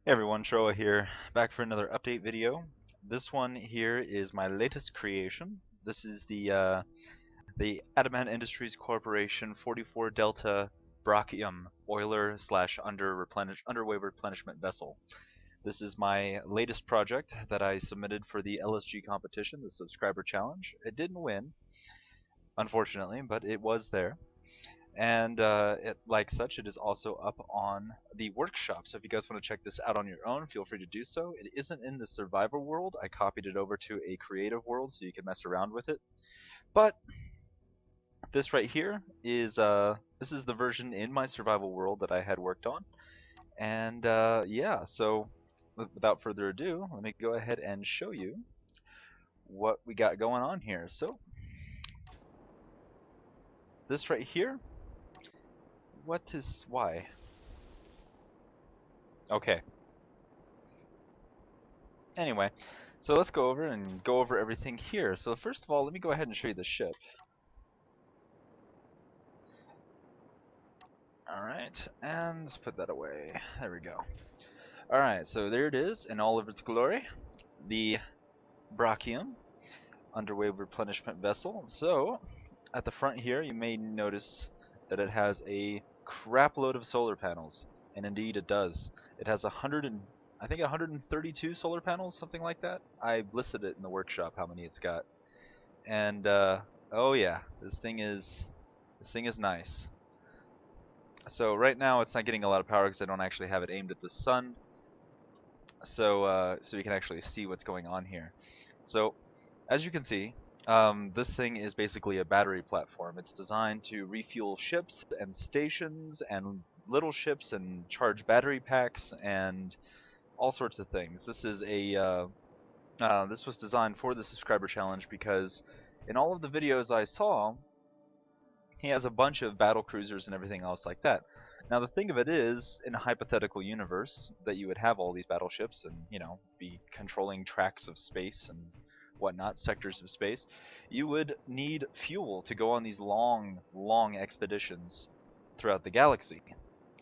Hey everyone, Troa here, back for another update video. This one here is my latest creation. This is the Adamant Industries Corporation 44 Delta Brachium oiler slash underway replenishment vessel. This is my latest project that I submitted for the LSG competition, the subscriber challenge. It didn't win, unfortunately, but it was there. And like such, it is also up on the workshop. So if you guys want to check this out on your own, feel free to do so. It isn't in the survivor world. I copied it over to a creative world so you can mess around with it. But this right here is this is the version in my survival world that I had worked on. And yeah, so without further ado, let me go ahead and show you what we got going on here. So this right here, why? Okay. Anyway, so let's go over everything here. So first of all, let me go ahead and show you the ship. Alright, and let's put that away. There we go. Alright, so there it is in all of its glory. The Brachium underway replenishment vessel. So at the front here, you may notice that it has a crap load of solar panels. And indeed it does. It has I think 132 solar panels, something like that. I listed it in the workshop how many it's got. And oh yeah, this thing is nice. So right now it's not getting a lot of power because I don't actually have it aimed at the sun. So so you can actually see what's going on here. So as you can see, this thing is basically a battery platform. It's designed to refuel ships and stations and little ships and charge battery packs and all sorts of things. This was designed for the subscriber challenge because in all of the videos I saw, he has a bunch of battle cruisers and everything else like that. Now the thing of it is, in a hypothetical universe, that you would have all these battleships and, you know, be controlling tracts of space and whatnot, sectors of space, you would need fuel to go on these long, long expeditions throughout the galaxy.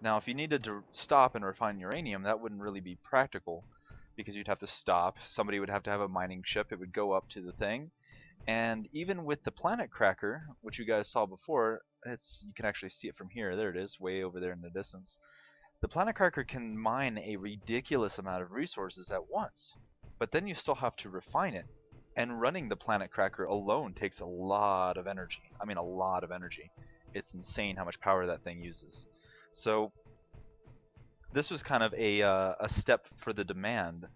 Now if you needed to stop and refine uranium, that wouldn't really be practical because you'd have to stop, somebody would have to have a mining ship, it would go up to the thing, and even with the planet cracker, which you guys saw before, you can actually see it from here. There it is, way over there in the distance. The planet cracker can mine a ridiculous amount of resources at once, but then you still have to refine it. And running the planet cracker alone takes a lot of energy. I mean, a lot of energy. It's insane how much power that thing uses. So this was kind of a step for the demand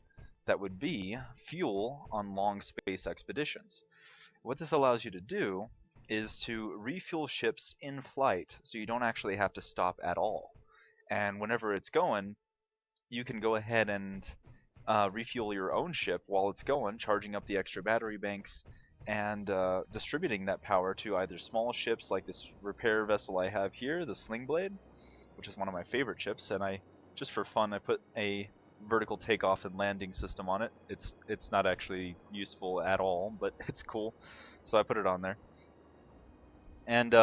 that would be fuel on long space expeditions. What this allows you to do is to refuel ships in flight, so you don't actually have to stop at all. And whenever it's going, you can go ahead and refuel your own ship while it's going, charging up the extra battery banks and distributing that power to either small ships like this repair vessel I have here, the Sling Blade, which is one of my favorite ships, and just for fun, I put a vertical takeoff and landing system on it. It's not actually useful at all, but it's cool, so I put it on there. And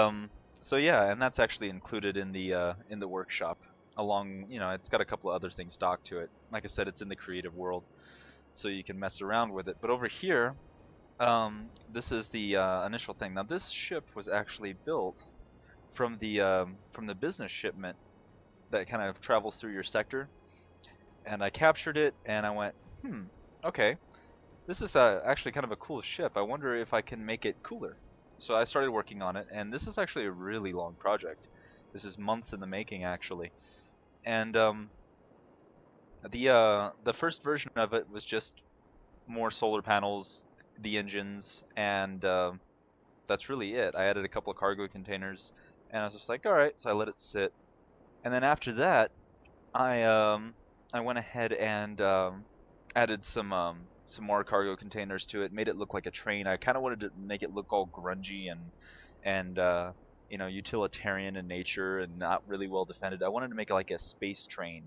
so yeah, and that's actually included in the workshop. Along, you know, it's got a couple of other things docked to it. Like I said, it's in the creative world, so you can mess around with it. But over here, this is the initial thing. Now this ship was actually built from the business shipment that kind of travels through your sector. And I captured it, and I went, okay, this is actually kind of a cool ship. I wonder if I can make it cooler. So I started working on it, and this is actually a really long project. This is months in the making, actually. And the first version of it was just more solar panels, the engines, and that's really it. I added a couple of cargo containers, and I was just like, all right, so I let it sit. And then after that, I went ahead and added some more cargo containers to it, made it look like a train. I kind of wanted to make it look all grungy and you know, utilitarian in nature and not really well defended. I wanted to make it like a space train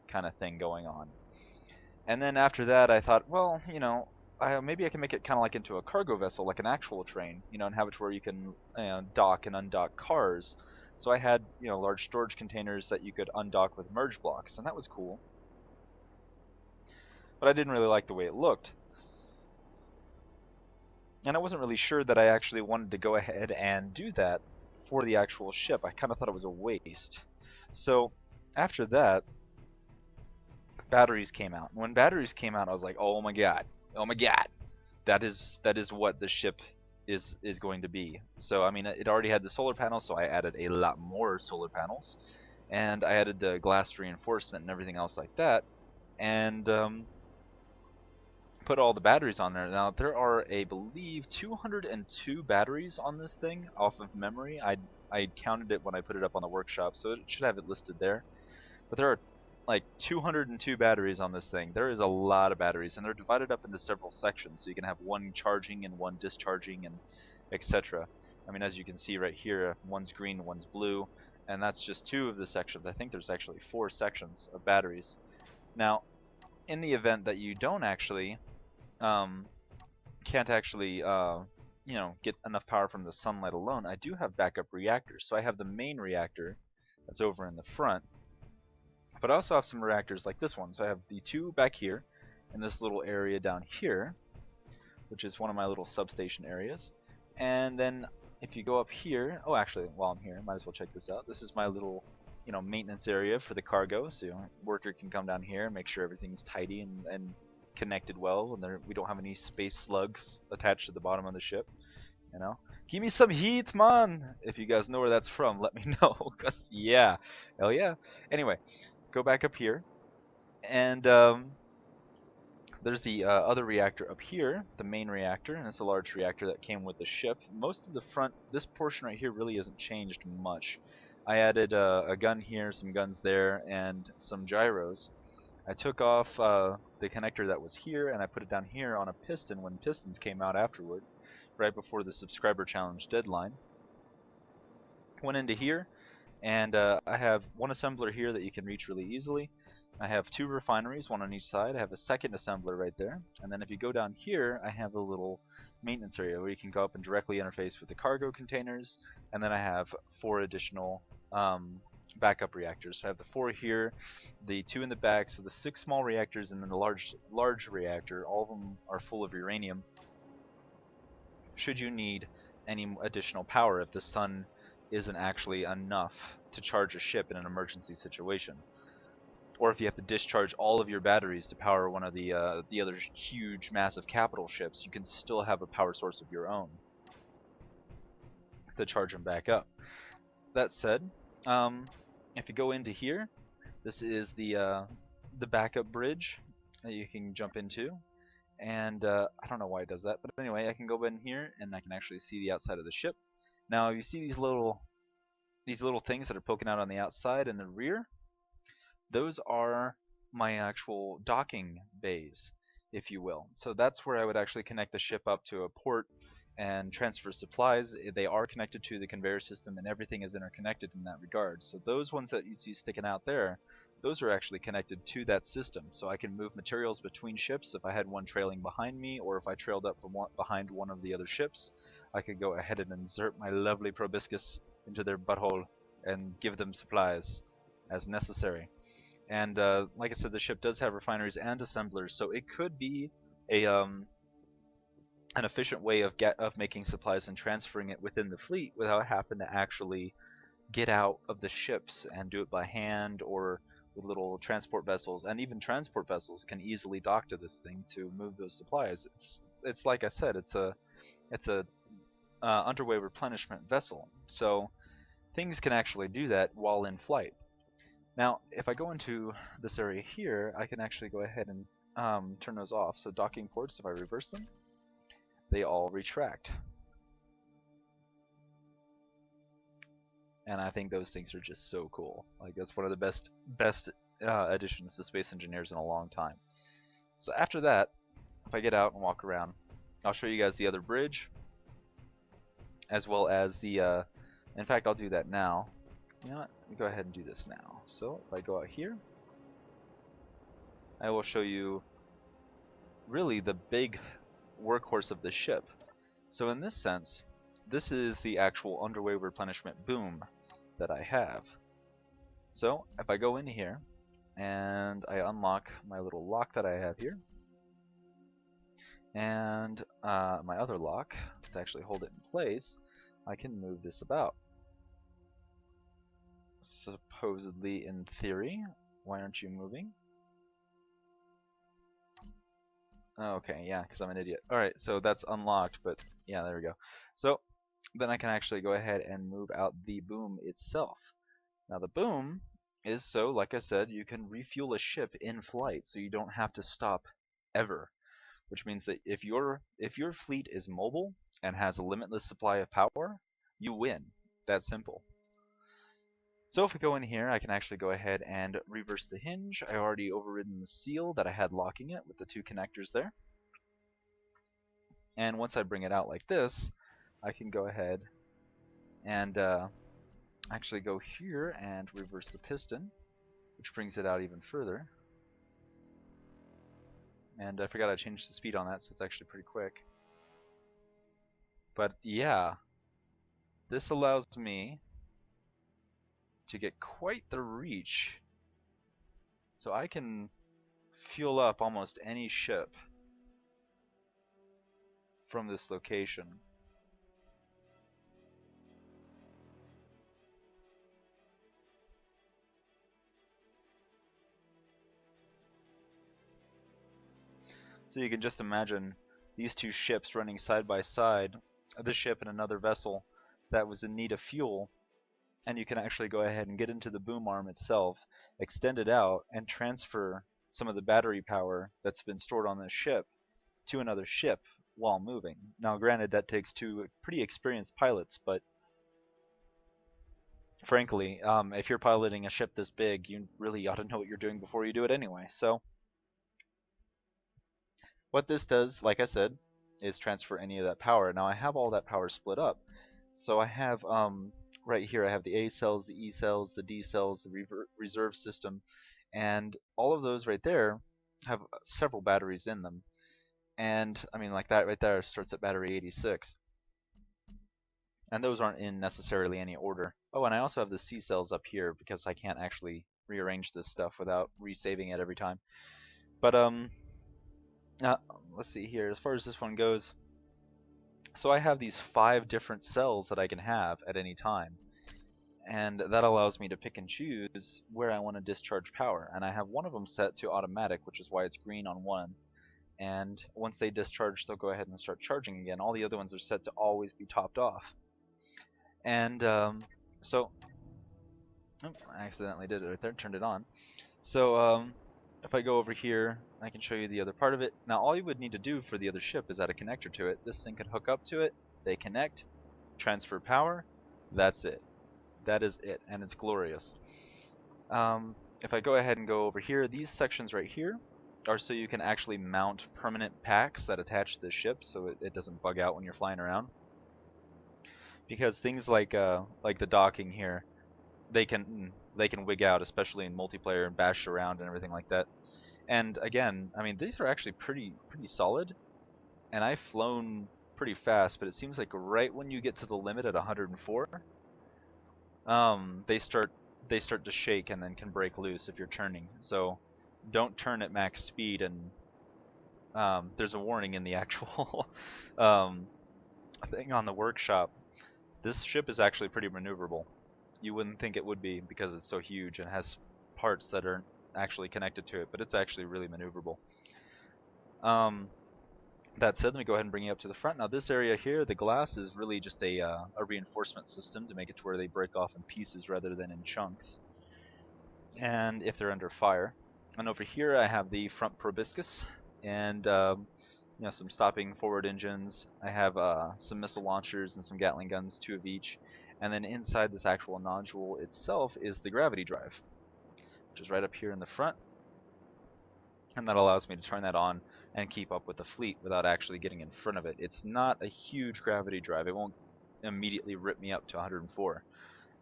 kind of thing going on. And then after that, I thought, well, you know, maybe I can make it kind of like into a cargo vessel, like an actual train, you know, and have it where you can, you know, dock and undock cars. So I had, you know, large storage containers that you could undock with merge blocks, and that was cool. but I didn't really like the way it looked. And I wasn't really sure that I actually wanted to go ahead and do that for the actual ship. I kind of thought it was a waste. So after that, batteries came out. When batteries came out, I was like, oh my god, that is what the ship is going to be. So I mean, it already had the solar panels, so I added a lot more solar panels, and I added the glass reinforcement and everything else like that, and put all the batteries on there. Now there are, I believe, 202 batteries on this thing off of memory. I counted it when I put it up on the workshop, so it should have it listed there. But there are like 202 batteries on this thing. There is a lot of batteries, and they're divided up into several sections, so you can have one charging and one discharging and etc. I mean, as you can see right here, one's green, one's blue, and that's just 2 of the sections. I think there's actually 4 sections of batteries. Now, in the event that you don't actually can't actually you know, get enough power from the sunlight alone, I do have backup reactors. So I have the main reactor that's over in the front, but I also have some reactors like this one. So I have the 2 back here in this little area down here, which is one of my little substation areas. And then if you go up here, oh actually, while I'm here, might as well check this out. This is my little, you know, maintenance area for the cargo, so worker can come down here and make sure everything's tidy and connected well, and we don't have any space slugs attached to the bottom of the ship. You know, give me some heat, man. If you guys know where that's from, let me know, cause yeah, hell yeah. Anyway, go back up here, and there's the other reactor up here, the main reactor, and it's a large reactor that came with the ship. Most of the front, this portion right here really hasn't changed much. I added a gun here, some guns there, and some gyros. I took off the connector that was here, and I put it down here on a piston when pistons came out afterward, right before the subscriber challenge deadline. Went into here, and I have one assembler here that you can reach really easily. I have 2 refineries, one on each side. I have a second assembler right there, and then if you go down here, I have a little maintenance area where you can go up and directly interface with the cargo containers, and then I have 4 additional backup reactors. So I have the 4 here, the 2 in the back, so the 6 small reactors, and then the large reactor. All of them are full of uranium, should you need any additional power if the sun isn't actually enough to charge a ship in an emergency situation, or if you have to discharge all of your batteries to power one of the other huge massive capital ships. You can still have a power source of your own to charge them back up. That said, if you go into here, this is the backup bridge that you can jump into, and I don't know why it does that, but anyway, I can go in here and I can actually see the outside of the ship. Now you see these little things that are poking out on the outside and the rear, those are my actual docking bays, if you will. So that's where I would actually connect the ship up to a port and transfer supplies. They are connected to the conveyor system, and everything is interconnected in that regard. So those ones that you see sticking out there, those are actually connected to that system. So I can move materials between ships if I had one trailing behind me, or if I trailed up behind one of the other ships, I could go ahead and insert my lovely proboscis into their butthole and give them supplies as necessary. And like I said, the ship does have refineries and assemblers, so it could be a an efficient way of making supplies and transferring it within the fleet without having to actually get out of the ships and do it by hand or with little transport vessels. And even transport vessels can easily dock to this thing to move those supplies. It's like I said, it's a underway replenishment vessel, so things can actually do that while in flight. Now, if I go into this area here, I can actually go ahead and turn those off. So docking ports, if I reverse them, they all retract. And I think those things are just so cool. Like, that's one of the best additions to Space Engineers in a long time. So after that, if I get out and walk around, I'll show you guys the other bridge, as well as the, in fact, I'll do that now. You know what? Let me go ahead and do this now. So if I go out here, I will show you really the big workhorse of the ship. So in this sense, this is the actual underway replenishment boom that I have. So if I go in here, and I unlock my little lock that I have here, and my other lock, to actually hold it in place, I can move this about. Supposedly, in theory. Why aren't you moving? Oh, okay, yeah, because I'm an idiot. Alright, so that's unlocked, but yeah, there we go. So then I can actually go ahead and move out the boom itself. Now the boom is so, like I said, you can refuel a ship in flight, so you don't have to stop ever. Which means that if your fleet is mobile and has a limitless supply of power, you win. That's simple. So if we go in here, I can actually go ahead and reverse the hinge. I already overridden the seal that I had locking it with the two connectors there. And once I bring it out like this, I can go ahead and actually go here and reverse the piston, which brings it out even further. And I forgot I changed the speed on that, so it's actually pretty quick. But yeah, this allows me to get quite the reach. So I can fuel up almost any ship from this location. So you can just imagine these two ships running side by side, this ship and another vessel that was in need of fuel, and you can actually go ahead and get into the boom arm itself, extend it out, and transfer some of the battery power that's been stored on this ship to another ship while moving. Now granted, that takes two pretty experienced pilots, but frankly, if you're piloting a ship this big, you really ought to know what you're doing before you do it anyway. So what this does, like I said, is transfer any of that power. Now I have all that power split up. So I have right here, I have the A cells, the E cells, the D cells, the reserve system, and all of those right there have several batteries in them. And I mean, like that right there starts at battery 86. And those aren't in necessarily any order. Oh, and I also have the C cells up here because I can't actually rearrange this stuff without resaving it every time. But let's see here. As far as this one goes, so I have these 5 different cells that I can have at any time, and that allows me to pick and choose where I want to discharge power. And I have one of them set to automatic, which is why it's green on one. And once they discharge, they'll go ahead and start charging again. All the other ones are set to always be topped off. And so, oh, I accidentally did it right there, turned it on. So if I go over here, I can show you the other part of it. Now all you would need to do for the other ship is add a connector to it. This thing can hook up to it, they connect, transfer power, that's it. That is it, and it's glorious. If I go ahead and go over here, these sections right here are so you can actually mount permanent packs that attach to the ship so it doesn't bug out when you're flying around. Because things like the docking here, they can wig out, especially in multiplayer and bash around and everything like that. And again, I mean, these are actually pretty solid, and I've flown pretty fast, but it seems like right when you get to the limit at 104, they start to shake and then can break loose if you're turning. So don't turn at max speed, and there's a warning in the actual thing on the workshop. This ship is actually pretty maneuverable. You wouldn't think it would be because it's so huge and has parts that aren't actually connected to it, but it's actually really maneuverable. That said, let me go ahead and bring you up to the front. Now this area here, the glass is really just a reinforcement system to make it to where they break off in pieces rather than in chunks, and if they're under fire. And over here I have the front proboscis and you know, some stopping forward engines. I have some missile launchers and some Gatling guns, 2 of each. And then inside this actual nodule itself is the gravity drive, which is right up here in the front. And that allows me to turn that on and keep up with the fleet without actually getting in front of it. It's not a huge gravity drive. It won't immediately rip me up to 104.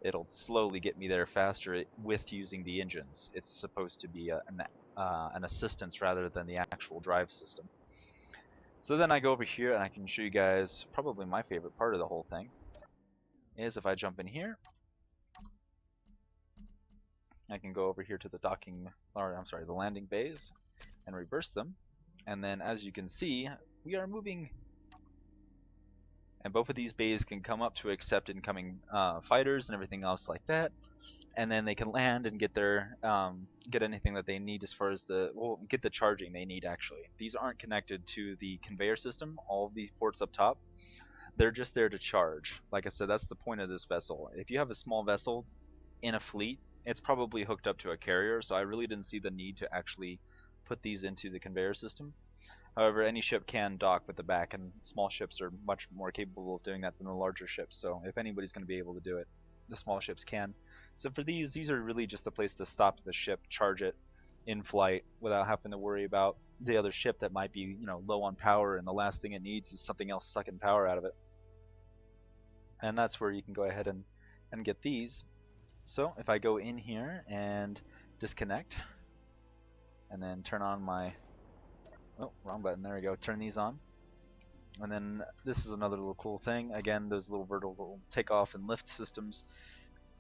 It'll slowly get me there faster with using the engines. It's supposed to be an assistance rather than the actual drive system. So then I go over here and I can show you guys probably my favorite part of the whole thing is if I jump in here I can go over here to the docking, or I'm sorry, the landing bays, and reverse them. And then as you can see, we are moving. And both of these bays can come up to accept incoming fighters and everything else like that. And then they can land and get their get anything that they need as far as get the charging they need. Actually, these aren't connected to the conveyor system. All of these ports up top, they're just there to charge. Like I said, that's the point of this vessel. If you have a small vessel in a fleet, it's probably hooked up to a carrier, so I really didn't see the need to actually put these into the conveyor system. However, any ship can dock with the back, and small ships are much more capable of doing that than the larger ships, so if anybody's going to be able to do it, the small ships can. So for these are really just a place to stop the ship, charge it in flight without having to worry about the other ship that might be, you know, low on power, and the last thing it needs is something else sucking power out of it. And that's where you can go ahead and get these. So if I go in here and disconnect, and then turn on my, oh, wrong button, there we go, turn these on. And then this is another little cool thing. Again, those little vertical takeoff and lift systems.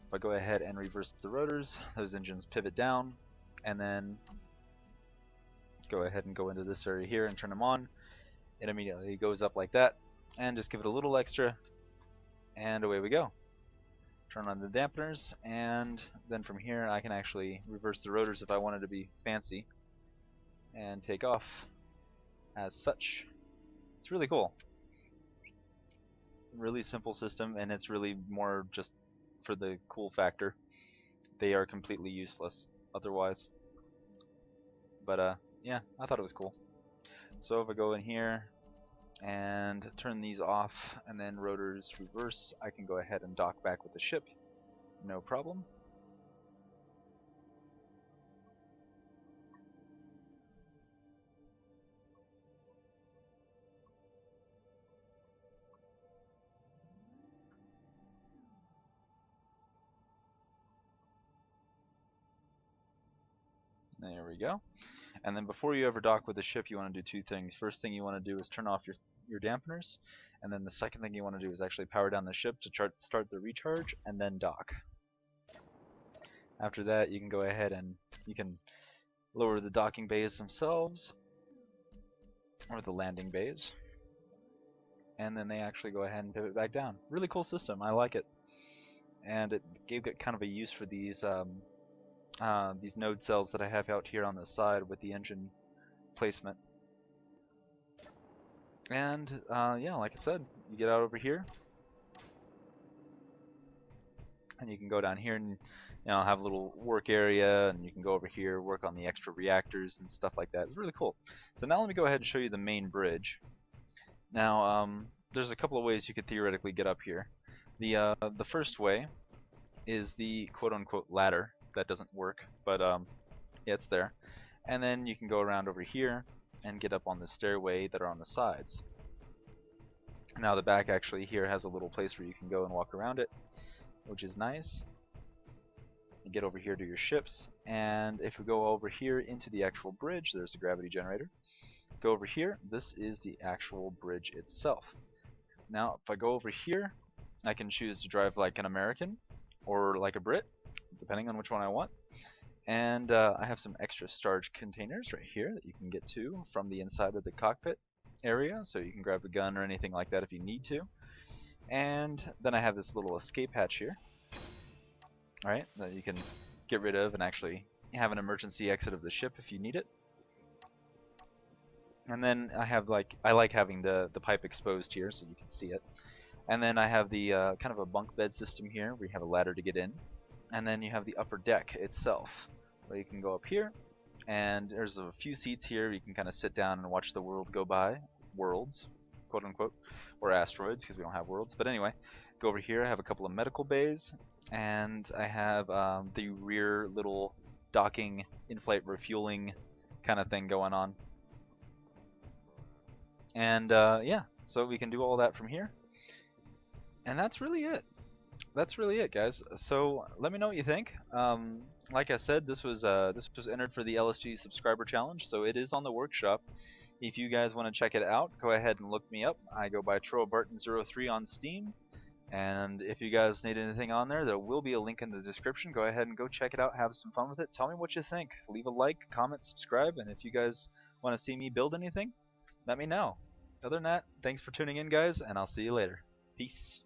If I go ahead and reverse the rotors, those engines pivot down, and then go ahead and go into this area here and turn them on. It immediately goes up like that, and just give it a little extra, and away we go. Turn on the dampeners, and then from here I can actually reverse the rotors if I wanted to be fancy and take off as such. It's really cool. Really simple system, and it's really more just for the cool factor. They are completely useless otherwise. But yeah, I thought it was cool. So if I go in here and turn these off and then rotors reverse, I can go ahead and dock back with the ship, no problem. There we go. And then before you ever dock with the ship, you want to do two things. First thing you want to do is turn off your dampeners, and then the second thing you want to do is actually power down the ship to start the recharge, and then dock. After that, you can go ahead and you can lower the docking bays themselves, or the landing bays, and then they actually go ahead and pivot back down. Really cool system. I like it, and it gave it kind of a use for these node cells that I have out here on the side with the engine placement. And yeah, like I said, you get out over here, and you can go down here and, you know, have a little work area, and you can go over here, work on the extra reactors and stuff like that. It's really cool. So now let me go ahead and show you the main bridge. Now there's a couple of ways you could theoretically get up here. The first way is the quote-unquote ladder. That doesn't work, but yeah, it's there. And then you can go around over here and get up on the stairway that are on the sides. Now the back actually here has a little place where you can go and walk around it, which is nice. You get over here to your ships, and if we go over here into the actual bridge, there's the gravity generator. Go over here, this is the actual bridge itself. Now if I go over here, I can choose to drive like an American or like a Brit, depending on which one I want. And I have some extra storage containers right here that you can get to from the inside of the cockpit area, so you can grab a gun or anything like that if you need to. And then I have this little escape hatch here, alright, that you can get rid of and actually have an emergency exit of the ship if you need it. And then I have I like having the pipe exposed here so you can see it. And then I have the kind of a bunk bed system here where you have a ladder to get in. And then you have the upper deck itself, where you can go up here, and there's a few seats here. You can kind of sit down and watch the world go by. Worlds, quote unquote, or asteroids, because we don't have worlds. But anyway, go over here. I have a couple of medical bays, and I have the rear little docking, in-flight refueling kind of thing going on. And yeah, so we can do all that from here. And that's really it. That's really it, guys. So let me know what you think. Like I said, this was entered for the LSG subscriber challenge, so it is on the workshop. If you guys want to check it out, go ahead and look me up. I go by Troa Barton 03 on Steam, And if you guys need anything on there, there will be a link in the description. Go ahead and go check it out, have some fun with it. Tell me what you think. Leave a like, comment, subscribe, and if you guys want to see me build anything, let me know. Other than that, thanks for tuning in, guys, and I'll see you later. Peace.